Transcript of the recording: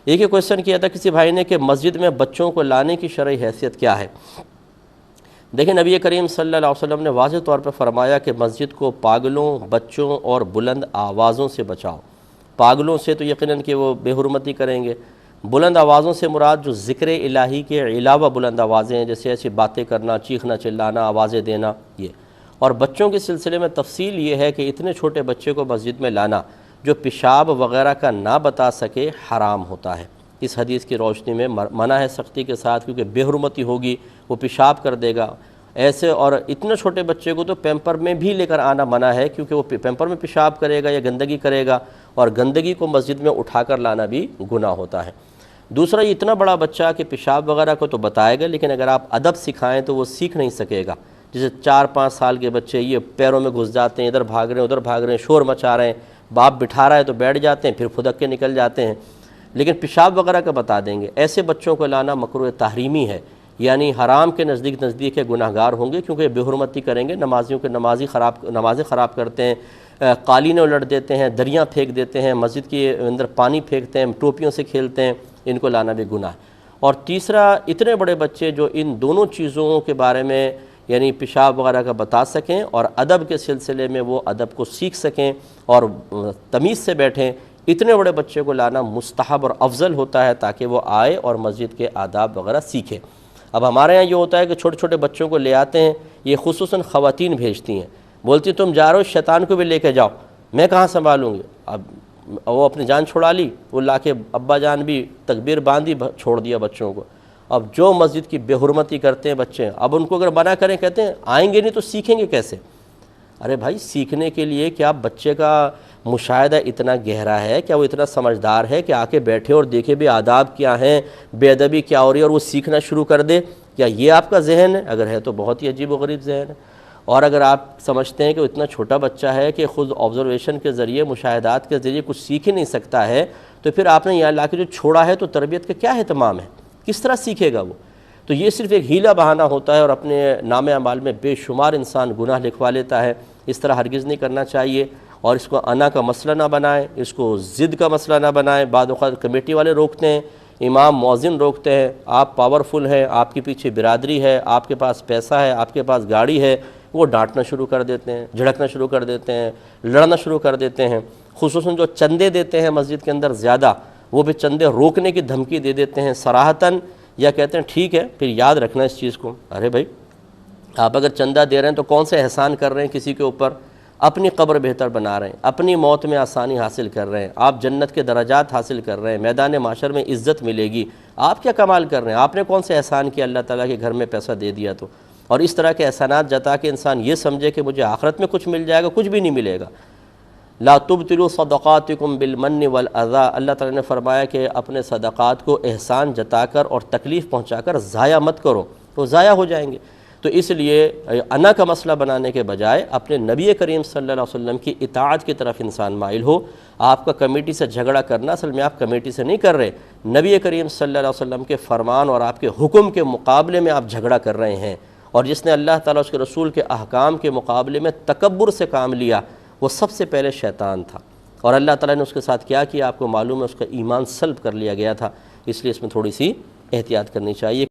ایک ہی کویشچن کیا تھا کسی بھائی نے کہ مسجد میں بچوں کو لانے کی شرعی حیثیت کیا ہے؟ دیکھیں نبی کریم صلی اللہ علیہ وسلم نے واضح طور پر فرمایا کہ مسجد کو پاگلوں، بچوں اور بلند آوازوں سے بچاؤ۔ پاگلوں سے تو یقیناً کہ وہ بے حرمتی کریں گے، بلند آوازوں سے مراد جو ذکر الہی کے علاوہ بلند آوازیں ہیں، جیسے ایسی باتیں کرنا، چیخنا چلانا، آوازیں دینا، یہ۔ اور بچوں کے سلسلے میں تفصیل یہ ہے کہ اتنے چھوٹے بچے کو مسجد میں لانا جو پیشاب وغیرہ کا نہ بتا سکے حرام ہوتا ہے۔ اس حدیث کی روشنی میں منع ہے سختی کے ساتھ، کیونکہ بے حرمتی ہوگی، وہ پیشاب کر دے گا ایسے۔ اور اتنے چھوٹے بچے کو تو پیمپر میں بھی لے کر آنا منع ہے، کیونکہ وہ پیمپر میں پیشاب کرے گا یا گندگی کرے گا، اور گندگی کو مسجد میں اٹھا کر لانا بھی گناہ ہوتا ہے۔ دوسرا، یہ اتنا بڑا بچہ کہ پیشاب وغیرہ کو تو بتائے گا، لیکن اگر آپ ادب سکھائیں تو وہ سیکھ نہیں سکے گا۔ جیسے 4-5 سال کے بچے یہ پیروں میں گھس جاتے ہیں، ادھر بھاگ رہے ہیں ادھر بھاگ رہے ہیں، شور مچا رہے ہیں، باپ بٹھا رہا ہے تو بیٹھ جاتے ہیں، پھر پھدک کے نکل جاتے ہیں، لیکن پیشاب وغیرہ کا بتا دیں گے۔ ایسے بچوں کو لانا مکروہ تحریمی ہے، یعنی حرام کے نزدیک گناہ گار ہوں گے، کیونکہ بے حرمتی کریں گے، نمازیوں کے نمازیں خراب کرتے ہیں، قالینیں الٹ دیتے ہیں، دریاں پھینک دیتے ہیں، مسجد کے اندر پانی پھینکتے ہیں، ٹوپیوں سے کھیلتے ہیں، ان کو لانا بھی گناہ ہے۔ اور تیسرا، اتنے بڑے بچے جو ان دونوں چیزوں کے بارے میں یعنی پیشاب وغیرہ کا بتا سکیں اور ادب کے سلسلے میں وہ ادب کو سیکھ سکیں اور تمیز سے بیٹھیں، اتنے بڑے بچے کو لانا مستحب اور افضل ہوتا ہے تاکہ وہ آئے اور مسجد کے آداب وغیرہ سیکھے۔ اب ہمارے یہاں یہ ہوتا ہے کہ چھوٹے چھوٹے بچوں کو لے آتے ہیں، یہ خصوصاً خواتین بھیجتی ہیں، بولتی تم جا رہے ہو شیطان کو بھی لے کے جاؤ، میں کہاں سنبھالوں گی؟ اب وہ اپنی جان چھڑا لی، وہ لا کے ابا جان بھی تکبیر باندھی چھوڑ دیا بچوں کو۔ اب جو مسجد کی بے حرمتی کرتے ہیں بچے، اب ان کو اگر منع کریں، کہتے ہیں آئیں گے نہیں تو سیکھیں گے کیسے؟ ارے بھائی، سیکھنے کے لیے کیا بچے کا مشاہدہ اتنا گہرا ہے؟ کیا وہ اتنا سمجھدار ہے کہ آ کے بیٹھے اور دیکھے بھی آداب کیا ہیں، بے ادبی کیا ہو رہی ہے، اور وہ سیکھنا شروع کر دے؟ کیا یہ آپ کا ذہن ہے؟ اگر ہے تو بہت ہی عجیب و غریب ذہن ہے۔ اور اگر آپ سمجھتے ہیں کہ وہ اتنا چھوٹا بچہ ہے کہ خود آبزرویشن کے ذریعے، مشاہدات کے ذریعے کچھ سیکھ ہی نہیں سکتا ہے، تو پھر آپ نے یہاں لا کے جو چھوڑا ہے تو تربیت کا کیا اہتمام ہے؟ کس طرح سیکھے گا وہ؟ تو یہ صرف ایک ہیلا بہانہ ہوتا ہے، اور اپنے نام اعمال میں بے شمار انسان گناہ لکھوا لیتا ہے۔ اس طرح ہرگز نہیں کرنا چاہیے، اور اس کو انا کا مسئلہ نہ بنائیں، اس کو ضد کا مسئلہ نہ بنائیں۔ بعض اوقات کمیٹی والے روکتے ہیں، امام مؤذن روکتے ہیں، آپ پاورفل ہیں، آپ کے پیچھے برادری ہے، آپ کے پاس پیسہ ہے، آپ کے پاس گاڑی ہے، وہ ڈانٹنا شروع کر دیتے ہیں، جھڑکنا شروع کر دیتے ہیں، لڑنا شروع کر دیتے ہیں۔ خصوصاً جو چندے دیتے ہیں مسجد کے اندر زیادہ، وہ بھی چندے روکنے کی دھمکی دے دیتے ہیں صراحتاً، یا کہتے ہیں ٹھیک ہے پھر یاد رکھنا اس چیز کو۔ ارے بھائی، آپ اگر چندہ دے رہے ہیں تو کون سے احسان کر رہے ہیں کسی کے اوپر؟ اپنی قبر بہتر بنا رہے ہیں، اپنی موت میں آسانی حاصل کر رہے ہیں، آپ جنت کے درجات حاصل کر رہے ہیں، میدان معاشر میں عزت ملے گی۔ آپ کیا کمال کر رہے ہیں؟ آپ نے کون سے احسان کیا اللہ تعالیٰ کے گھر میں پیسہ دے دیا تو؟ اور اس طرح کے احسانات جتا کے انسان یہ سمجھے کہ مجھے آخرت میں کچھ مل جائے گا، کچھ بھی نہیں ملے گا۔ لا تبطلوا صدقاتکم بالمن والاذى، اللہ تعالیٰ نے فرمایا کہ اپنے صدقات کو احسان جتا کر اور تکلیف پہنچا کر ضائع مت کرو، تو ضائع ہو جائیں گے۔ تو اس لیے انا کا مسئلہ بنانے کے بجائے اپنے نبی کریم صلی اللہ علیہ وسلم کی اطاعت کی طرف انسان مائل ہو۔ آپ کا کمیٹی سے جھگڑا کرنا، اصل میں آپ کمیٹی سے نہیں کر رہے، نبی کریم صلی اللہ علیہ وسلم کے فرمان اور آپ کے حکم کے مقابلے میں آپ جھگڑا کر رہے ہیں۔ اور جس نے اللہ تعالیٰ اس کے رسول کے احکام کے مقابلے میں تکبر سے کام لیا، وہ سب سے پہلے شیطان تھا، اور اللہ تعالیٰ نے اس کے ساتھ کیا آپ کو معلوم ہے، اس کا ایمان سلب کر لیا گیا تھا۔ اس لیے اس میں تھوڑی سی احتیاط کرنی چاہیے۔